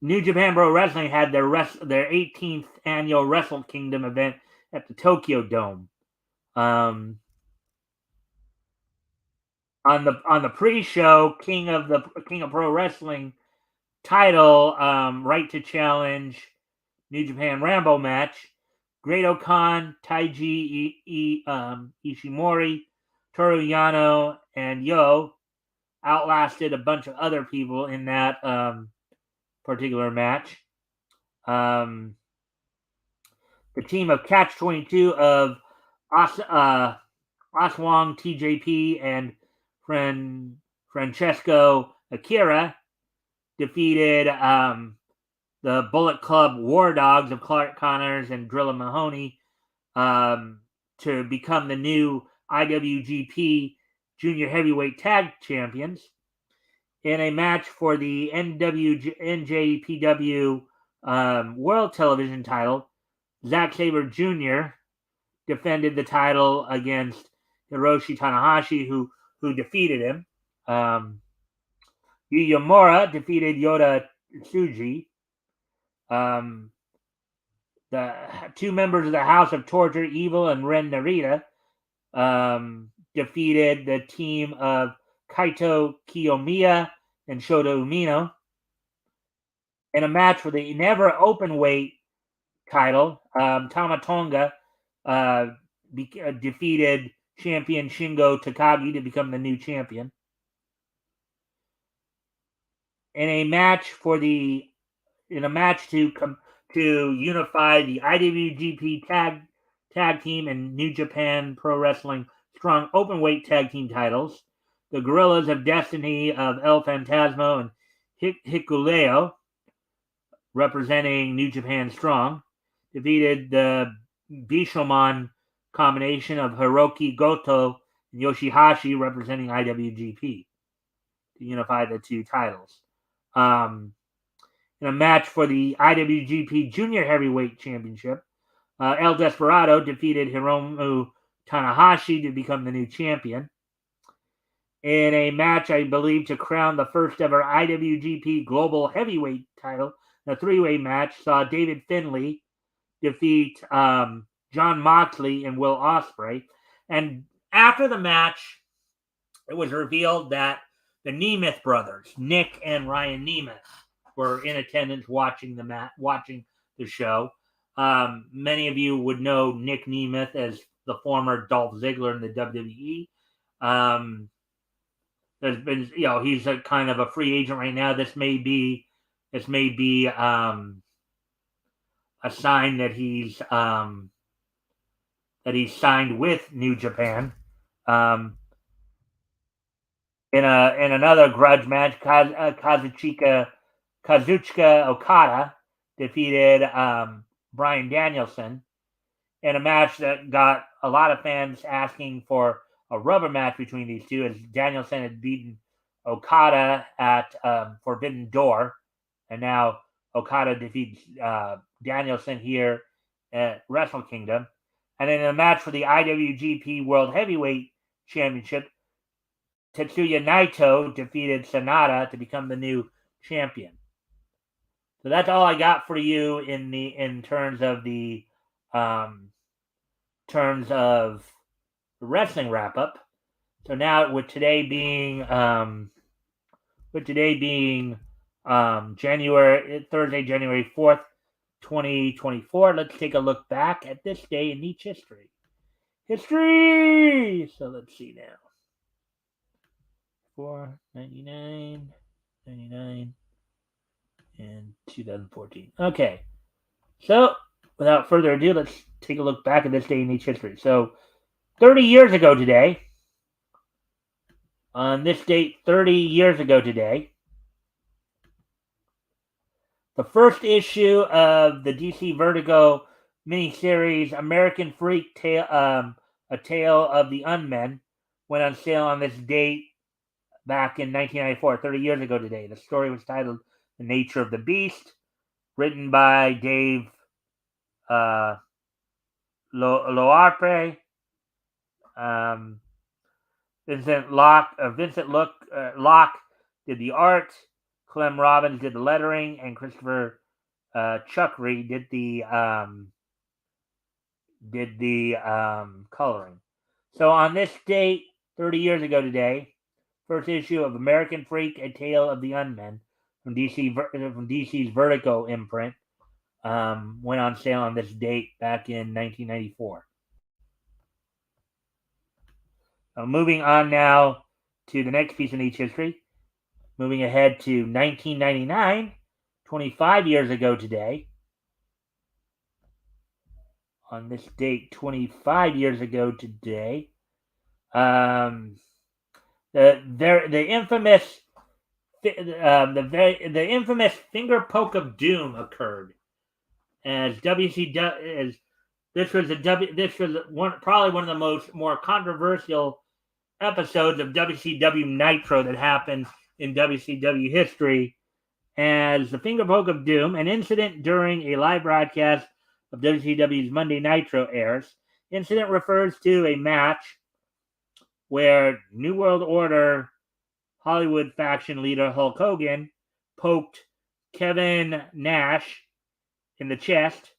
New Japan Pro Wrestling had their 18th annual Wrestle Kingdom event at the Tokyo Dome. On the pre-show, King of Pro Wrestling title, right to challenge New Japan Rambo match, Great Khan, Taiji Ishimori, Toru Yano and Yo outlasted a bunch of other people in that particular match. The team of Catch 22 of Aswang, TJP, and Francesco Akira defeated the Bullet Club War Dogs of Clark Connors and Drilla Mahoney to become the new IWGP Junior Heavyweight Tag Champions. In a match for the NJPW World Television title, Zack Sabre Jr. defended the title against Hiroshi Tanahashi, who defeated him. Yuyamura defeated Yota Tsuji. The two members of the House of Torture, Evil and Ren Narita, defeated the team of Kaito Kiyomiya and Shota Umino in a match for the never open weight title. Tama Tonga defeated champion Shingo Takagi to become the new champion. In a match to unify the IWGP tag team and New Japan Pro Wrestling Strong Openweight tag team titles, the Guerrillas of Destiny of El Fantasma and Hikuleo, representing New Japan Strong, defeated the Bishamon combination of Hiroki Goto and Yoshihashi, representing IWGP, to unify the two titles. In a match for the IWGP Junior Heavyweight Championship, El Desperado defeated Hiromu Tanahashi to become the new champion. In a match, I believe, to crown the first ever IWGP Global Heavyweight title, a three-way match saw David Finlay defeat John Moxley and Will Ospreay. And after the match, it was revealed that the Nemeth brothers, Nick and Ryan Nemeth, were in attendance watching the show. Many of you would know Nick Nemeth as the former Dolph Ziggler in the WWE. There's been, he's a kind of a free agent right now. This may be a sign that he's signed with New Japan. In another grudge match, Kazuchika Okada defeated Bryan Danielson in a match that got a lot of fans asking for a rubber match between these two, as Danielson had beaten Okada at Forbidden Door, and now Okada defeats Danielson here at Wrestle Kingdom. And in a match for the IWGP World Heavyweight Championship, Tetsuya Naito defeated Sanada to become the new champion. So that's all I got for you in terms of the wrestling wrap up. So now with today being Thursday, January 4th, 2024, let's take a look back at this day in each history. So let's see now. 499, 99, and 2014. Okay. So without further ado, let's take a look back at this day in each history. So 30 years ago today, on this date 30 years ago today, the first issue of the DC Vertigo miniseries American Freak A Tale of the Unmen went on sale on this date back in 1994, 30 years ago today. The story was titled The Nature of the Beast, written by Dave Loarpe. Vincent Locke did the art. Clem Robbins did the lettering, and Christopher Chuckry did the coloring. So on this date, 30 years ago today, first issue of American Freak: A Tale of the Unmen from DC's Vertigo imprint went on sale on this date back in 1994. Moving on now to the next piece in each history. Moving ahead to 1999, 25 years ago today. On this date, 25 years ago today, the infamous the infamous finger poke of doom occurred as WCW. This was probably one of the more controversial episodes of WCW Nitro that happened in WCW history, as the finger poke of doom, an incident during a live broadcast of WCW's Monday Nitro airs. Incident refers to a match where New World Order Hollywood faction leader Hulk Hogan poked Kevin Nash in the chest,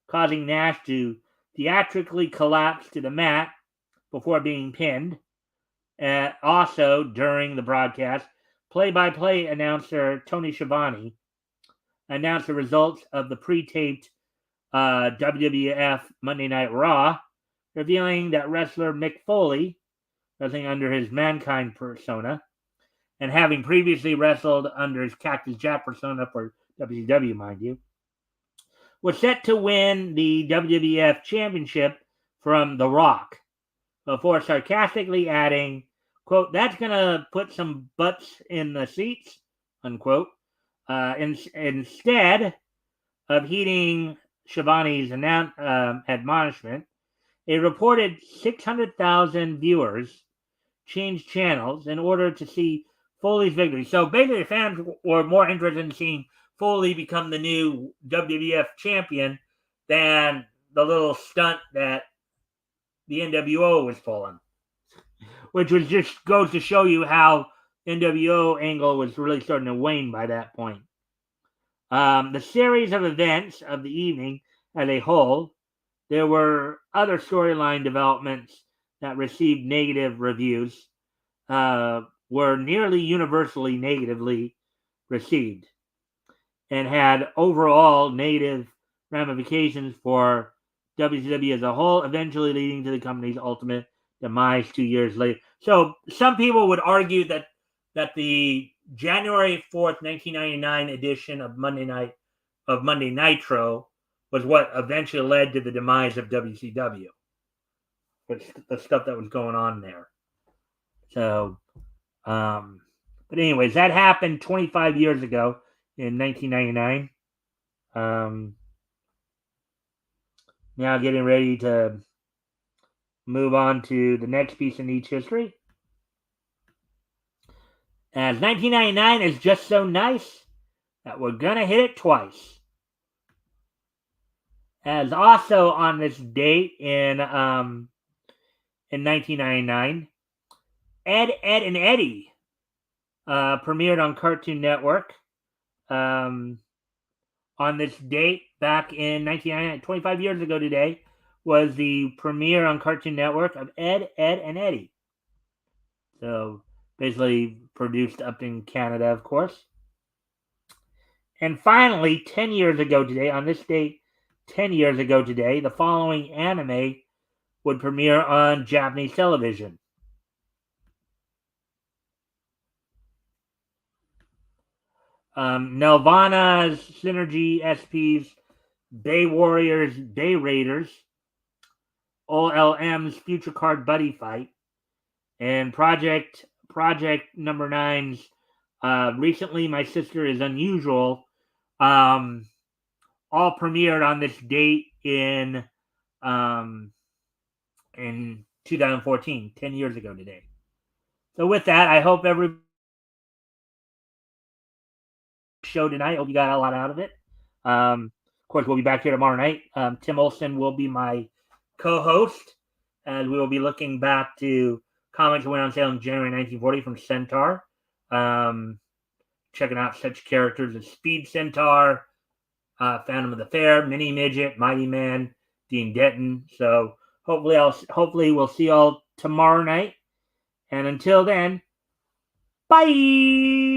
causing Nash to theatrically collapse to the mat before being pinned. Also, during the broadcast, play-by-play announcer Tony Schiavone announced the results of the pre-taped WWF Monday Night Raw, revealing that wrestler Mick Foley, wrestling under his Mankind persona, and having previously wrestled under his Cactus Jack persona for WCW, mind you, was set to win the WWF Championship from The Rock, before sarcastically adding, quote, "That's going to put some butts in the seats," unquote. Instead of heeding Schiavone's admonishment, a reported 600,000 viewers changed channels in order to see Foley's victory. So basically, fans were more interested in seeing Foley become the new WWF champion than the little stunt that the NWO was pulling, which was just goes to show you how NWO angle was really starting to wane by that point. The series of events of the evening as a whole, there were other storyline developments that received negative reviews, were nearly universally negatively received, and had overall negative ramifications for WCW as a whole, eventually leading to the company's ultimate demise 2 years later. So some people would argue that the January 4th, 1999 edition of Monday Nitro was what eventually led to the demise of WCW. The stuff that was going on there. So, but anyways, that happened 25 years ago in 1999. Now getting ready to move on to the next piece in each history. As 1999 is just so nice that we're going to hit it twice. As also on this date in 1999, Ed, and Eddie premiered on Cartoon Network. On this date back in 1999, 25 years ago today, was the premiere on Cartoon Network of Ed, and Eddie. So basically produced up in Canada, of course. And finally, 10 years ago today, on this date, 10 years ago today, the following anime would premiere on Japanese television. Nelvana's Synergy SP's Bay Warriors, Bay Raiders, OLM's Future Card Buddy Fight, and Project Number 9's Recently My Sister Is Unusual, all premiered on this date in 2014, 10 years ago today. So with that, I hope everybody show tonight. I hope you got a lot out of it. Of course, we'll be back here tomorrow night. Tim Olson will be my co-host, and we will be looking back to comics that went on sale in January 1940 from Centaur. Checking out such characters as Speed Centaur, Phantom of the Fair, Mini Midget, Mighty Man, Dean Denton. So hopefully we'll see y'all tomorrow night. And until then, bye.